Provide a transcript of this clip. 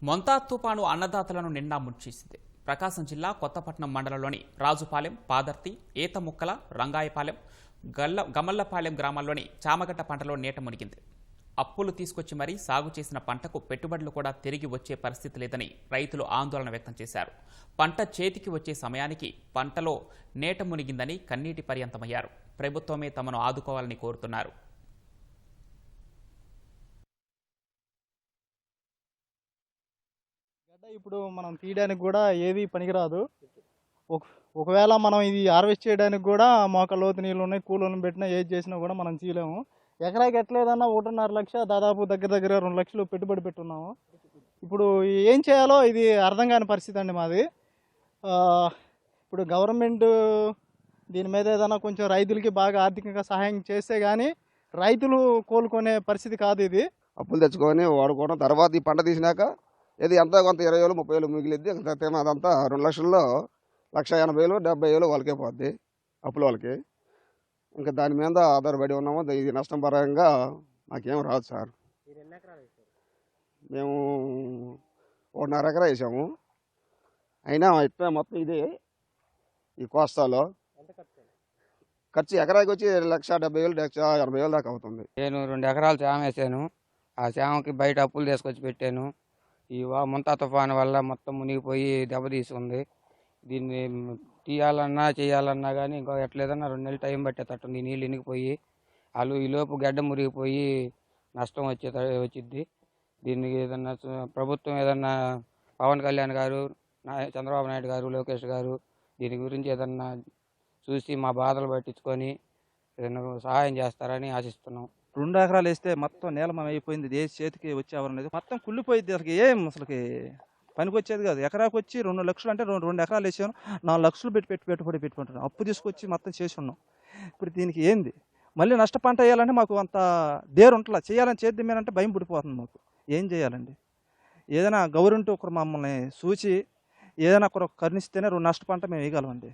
మొంతా తుపాను అన్నదాతలను నిండా ముంచేసింది. ప్రకాశం జిల్లా కొత్తపట్నం మండలంలోని రాజుపాలెం, పాదర్తి, ఈతముక్కల, రంగాయపాలెం, గమల్లపాలెం గ్రామాల్లోని చామగడ్డ పంటలో నీట మునిగింది. అప్పులు తీసుకొచ్చి మరీ సాగు చేసిన పంటకు పెట్టుబడులు కూడా తిరిగి వచ్చే పరిస్థితి లేదని రైతులు ఆందోళన వ్యక్తం చేశారు. పంట చేతికి వచ్చే సమయానికి పంటలో నీట మునిగిందని కన్నీటి పర్యంతమయ్యారు. ప్రభుత్వమే తమను ఆదుకోవాలని కోరుతున్నారు. ఇప్పుడు మనం తీయడానికి కూడా ఏది పనికిరాదు. ఒకవేళ మనం ఇది హార్వెస్ట్ చేయడానికి కూడా మోకాళ్ళ లోతు నీళ్ళు ఉన్నాయి, కూలోళ్ళని పెట్టినా ఏది చేసినా కూడా మనం తీయలేము. ఎకరాకి ఎట్లేదన్నా 1.5 లక్ష, దాదాపు దగ్గర 2 లక్షలు పెట్టుబడి పెట్టున్నాము. ఇప్పుడు ఏం చేయాలో ఇది అర్థం కాని పరిస్థితి అండి మాది. ఇప్పుడు గవర్నమెంట్ దీని మీద ఏదైనా కొంచెం రైతులకి బాగా ఆర్థికంగా సహాయం చేస్తే కానీ రైతులు కోలుకునే పరిస్థితి కాదు ఇది. అప్పులు తెచ్చుకొని వాడుకోవడం, తర్వాత ఈ పంట తీసినాక ఇది ఎంతో కొంత 20,000, 30,000 మిగిలిద్ది. అదంతా 2 లక్షల్లో 1,80,000, 70,000 వాళ్ళకే పోద్ది, అప్పుల వాళ్ళకి. ఇంకా దాని మీద ఆధారపడి ఉన్నాము. ఇది నష్టం పరంగా మాకేం రాదు సార్. మేము 1.5 ఎకరా వేసాము. అయినా ఇప్పుడే మొత్తం ఇదే ఈ కోస్తాలో ఖర్చు ఎకరాకి వచ్చి 1,70,000, 1,80,000 దాకా అవుతుంది. నేను 2 ఎకరాలు చేమ వేసాను. ఆ చేమకి బయట అప్పులు తీసుకొచ్చి పెట్టాను. ఈ మొంతా తుఫాను వల్ల మొత్తం మునిగిపోయి దెబ్బతీసుకుంది. దీన్ని తీయాలన్నా చేయాలన్నా కానీ ఇంకో ఎట్లేదన్నా 2 నెలలు టైం పట్టేటట్టుంది. నీళ్ళు ఇనిగిపోయి ఈలోపు గడ్డ మురిగిపోయి నష్టం వచ్చిద్ది. దీనికి ఏదన్నా ప్రభుత్వం ఏదన్నా పవన్ కళ్యాణ్ గారు, చంద్రబాబు నాయుడు గారు, లోకేష్ గారు దీని గురించి ఏదన్నా చూసి మా బాధలు పట్టించుకొని ఏదైనా సహాయం చేస్తారని ఆశిస్తున్నాం. 2 ఎకరాలు వేస్తే మొత్తం నీలమయం అయిపోయింది. ఏ చేతికి వచ్చేవారు లేదు, మొత్తం కుళ్ళిపోయింది. అసలుకి పనికి వచ్చేది కాదు. ఎకరాకు వచ్చి 2 లక్షలు అంటే 2 ఎకరాలు వేసాను, 4 లక్షలు పెట్టుబడి పెట్టుకుంటున్నాం. అప్పు తీసుకొచ్చి మొత్తం చేసి ఉన్నాం. ఇప్పుడు దీనికి ఏంది మళ్ళీ నష్ట పంట వేయాలంటే మాకు అంత ఉంటలా. చేయాలని చేద్దామేనంటే భయం పుడిపోతుంది మాకు. ఏం చేయాలండి? ఏదైనా గవర్నమెంట్ ఒకరు మమ్మల్ని చూసి ఏదైనా ఒకరు కరుణిస్తేనే నష్ట పంట మేము వేయగలమండి.